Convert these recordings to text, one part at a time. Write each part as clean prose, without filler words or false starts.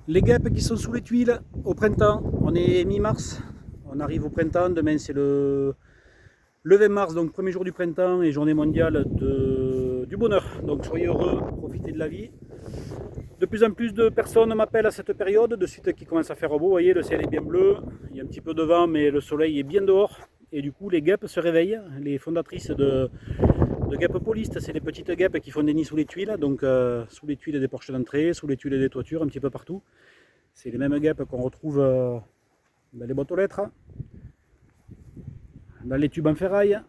Les guêpes qui sont sous les tuiles au printemps, on est mi-mars, on arrive au printemps, demain c'est le 20 mars, donc premier jour du printemps et journée mondiale du bonheur. Donc soyez heureux, profitez de la vie. De plus en plus de personnes m'appellent à cette période, de suite qui commence à faire beau, vous voyez le ciel est bien bleu, il y a un petit peu de vent mais le soleil est bien dehors. Et du coup les guêpes se réveillent, les fondatrices de guêpes polistes, c'est les petites guêpes qui font des nids sous les tuiles, donc sous les tuiles des porches d'entrée, sous les tuiles des toitures, un petit peu partout. C'est les mêmes guêpes qu'on retrouve dans les boîtes aux lettres, dans les tubes en ferraille,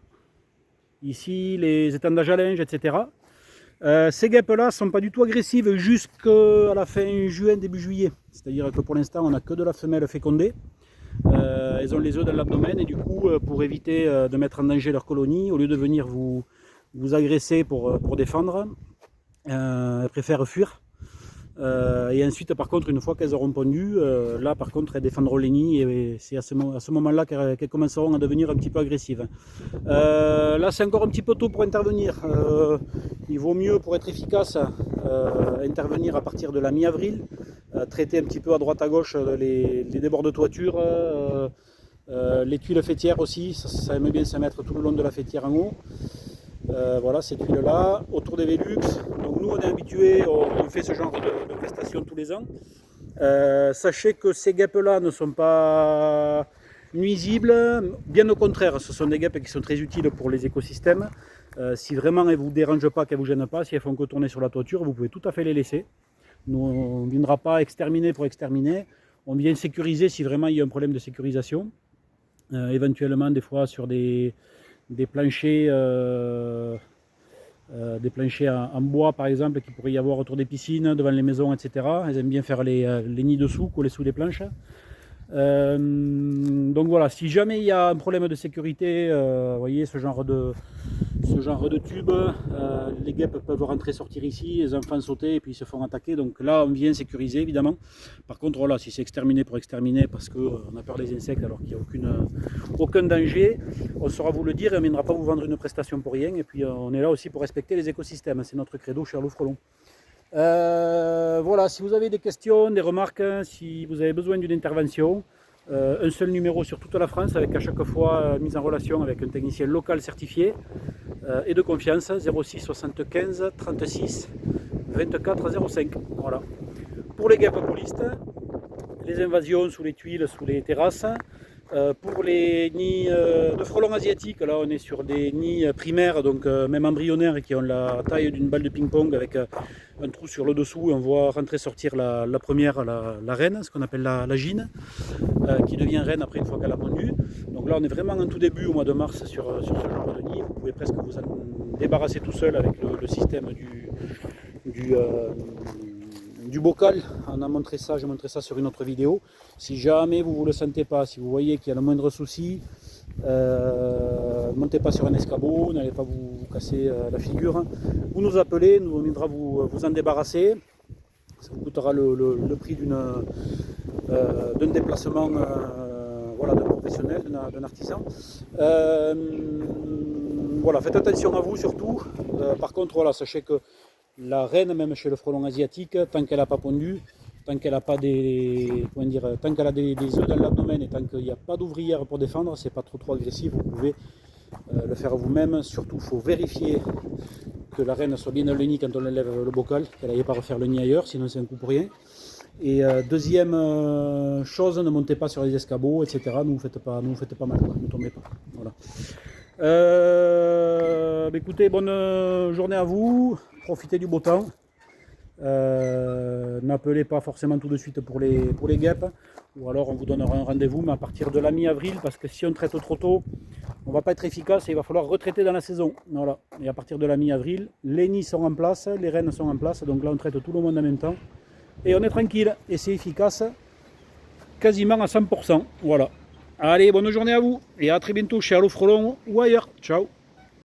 ici les étendages à linge, etc. Ces guêpes-là ne sont pas du tout agressives jusqu'à la fin juin, début juillet. C'est-à-dire que pour l'instant, on n'a que de la femelle fécondée. Elles ont les œufs dans l'abdomen et du coup, pour éviter de mettre en danger leur colonie, au lieu de venir vous agresser pour défendre, elles préfèrent fuir. Et ensuite, par contre, une fois qu'elles auront pondu, là, par contre, elles défendront les nids et c'est à ce moment-là qu'elles commenceront à devenir un petit peu agressives. Là, c'est encore un petit peu tôt pour intervenir. Il vaut mieux, pour être efficace, intervenir à partir de la mi-avril, traiter un petit peu à droite à gauche les débords de toiture, les tuiles fêtières aussi, ça aime bien se mettre tout le long de la fêtière en haut. Voilà ces tuiles là, autour des Velux. Donc nous on est habitués, on fait ce genre de prestations tous les ans. Sachez que ces guêpes là ne sont pas nuisibles, bien au contraire, ce sont des guêpes qui sont très utiles pour les écosystèmes. Si vraiment elles ne vous dérangent pas, qu'elles ne vous gênent pas, si elles font que tourner sur la toiture, vous pouvez tout à fait les laisser. Nous on ne viendra pas exterminer pour exterminer, on vient sécuriser si vraiment il y a un problème de sécurisation. Éventuellement des fois sur des planchers en bois par exemple qu'il pourrait y avoir autour des piscines, devant les maisons, etc. Elles aiment bien faire les nids dessous, coller sous les planches. Donc voilà, si jamais il y a un problème de sécurité, vous voyez ce genre de tube, les guêpes peuvent rentrer, sortir ici, les enfants sauter et puis ils se font attaquer. Donc là on vient sécuriser évidemment. Par contre voilà, si c'est exterminé pour exterminer parce qu'on a peur des insectes alors qu'il n'y a aucun danger, on saura vous le dire et on ne viendra pas vous vendre une prestation pour rien. Et puis on est là aussi pour respecter les écosystèmes, c'est notre credo chez Arnaud Frelon. Voilà, si vous avez des questions, des remarques, si vous avez besoin d'une intervention, un seul numéro sur toute la France avec à chaque fois mise en relation avec un technicien local certifié et de confiance, 06 75 36 24 05. Voilà. Pour les guêpes polistes, les invasions sous les tuiles, sous les terrasses. Pour les nids de frelons asiatiques, là on est sur des nids primaires, donc même embryonnaires, qui ont la taille d'une balle de ping-pong avec un trou sur le dessous et on voit rentrer sortir la première, la reine, ce qu'on appelle la gine, qui devient reine après une fois qu'elle a pondu. Donc là on est vraiment en tout début au mois de mars sur ce genre de nid. Vous pouvez presque vous en débarrasser tout seul avec le système du bocal. On a montré ça, j'ai montré ça sur une autre vidéo. Si jamais vous ne le sentez pas, si vous voyez qu'il y a le moindre souci, ne montez pas sur un escabeau, n'allez pas vous casser la figure. Vous nous appelez, nous on viendra vous en débarrasser. Ça vous coûtera le prix d'un déplacement voilà, d'un professionnel, d'un artisan. Voilà, faites attention à vous surtout. Par contre, voilà, sachez que la reine, même chez le frelon asiatique, tant qu'elle n'a pas pondu, tant qu'elle n'a pas tant qu'elle a des œufs dans l'abdomen et tant qu'il n'y a pas d'ouvrière pour défendre, c'est pas trop agressif, vous pouvez le faire vous-même. Surtout, il faut vérifier que la reine soit bien dans le nid quand on enlève le bocal, qu'elle n'aille pas refaire le nid ailleurs, sinon c'est un coup pour rien. Et deuxième chose, ne montez pas sur les escabeaux, etc. Ne vous faites pas mal, ne tombez pas. Voilà. Écoutez, bonne journée à vous, profitez du beau temps. N'appelez pas forcément tout de suite pour les guêpes, ou alors on vous donnera un rendez-vous, mais à partir de la mi-avril, parce que si on traite trop tôt, on va pas être efficace et il va falloir retraiter dans la saison. Voilà. Et à partir de la mi-avril, les nids sont en place, les reines sont en place, donc là on traite tout le monde en même temps. Et on est tranquille, et c'est efficace quasiment à 100%. Voilà. Allez, bonne journée à vous, et à très bientôt chez Allo Frelon ou ailleurs. Ciao.